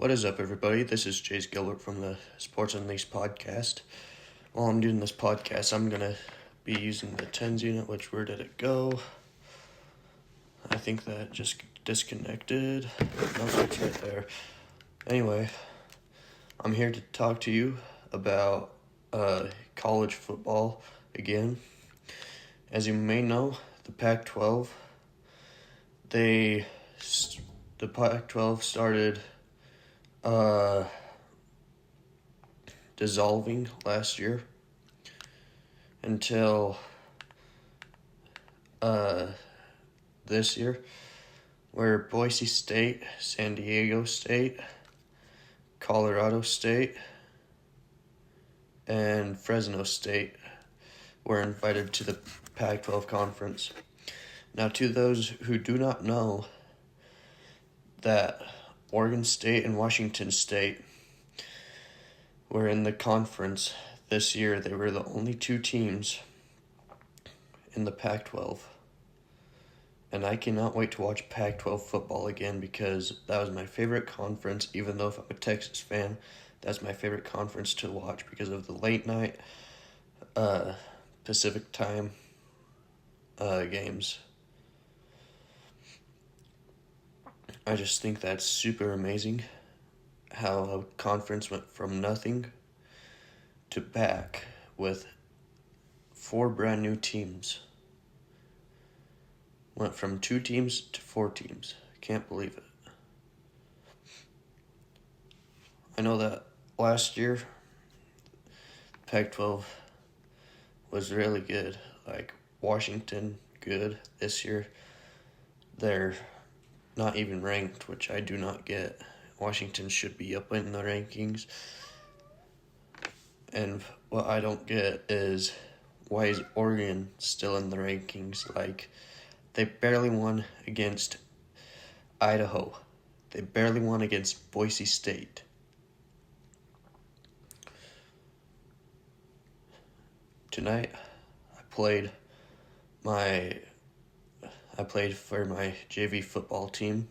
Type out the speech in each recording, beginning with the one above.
What is up, everybody? This is Jace Gilbert from the Sports Unleashed podcast. While I'm doing this podcast, I'm going to be using the TENS unit. Where did it go? I think that just disconnected. No, it's right there. Anyway, I'm here to talk to you about college football again. As you may know, the Pac-12, the Pac-12 started dissolving last year until this year, where Boise State, San Diego State, Colorado State, and Fresno State were invited to the Pac-12 conference. Now, to those who do not know, that Oregon State and Washington State were in the conference this year. They were the only two teams in the Pac-12. And I cannot wait to watch Pac-12 football again because that was my favorite conference. Even though if I'm a Texas fan, that's my favorite conference to watch because of the late night Pacific time games. I just think that's super amazing how a conference went from nothing to back with 4 brand new teams. Went from 2 teams to 4 teams. Can't believe it. I know that last year, Pac-12 was really good. Like Washington, good. This year, they're not even ranked, which I do not get. Washington should be up in the rankings. And what I don't get is, why is Oregon still in the rankings? Like, they barely won against Idaho. They barely won against Boise State. Tonight, I played for my JV football team.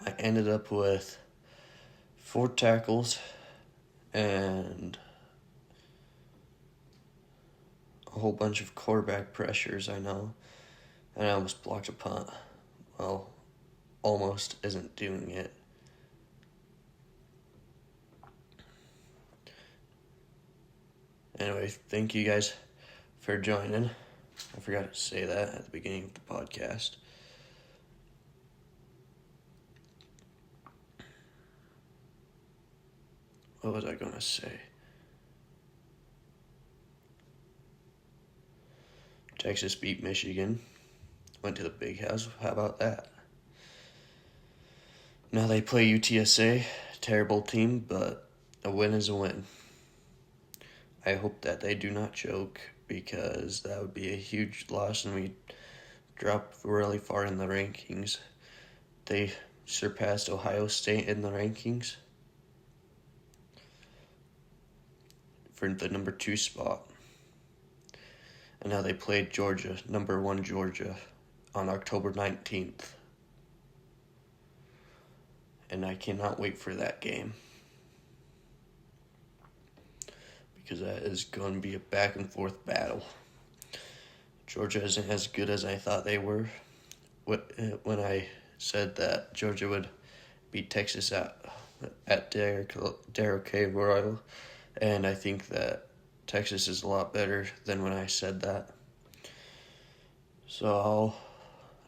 I ended up with 4 tackles and a whole bunch of quarterback pressures, I know. And I almost blocked a punt. Well, almost isn't doing it. Anyway, thank you guys for joining. I forgot to say that at the beginning of the podcast. What was I going to say? Texas beat Michigan. Went to the Big House. How about that? Now they play UTSA. Terrible team, but a win is a win. I hope that they do not choke because that would be a huge loss and we drop really far in the rankings. They surpassed Ohio State in the rankings for the number 2 spot. And now they played Georgia, number 1 Georgia, on October 19th. And I cannot wait for that game, because that is going to be a back and forth battle. Georgia isn't as good as I thought they were when I said that Georgia would beat Texas at Darrell K. Royal, and I think that Texas is a lot better than when I said that. So I'll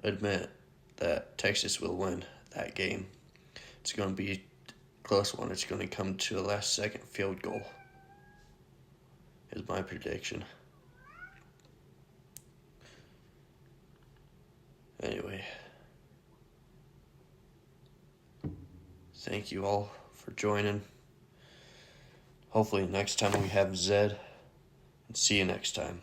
admit that Texas will win that game. It's going to be a close one. It's going to come to a last-second field goal, is my prediction. Anyway, thank you all for joining. Hopefully next time we have Zed. And see you next time.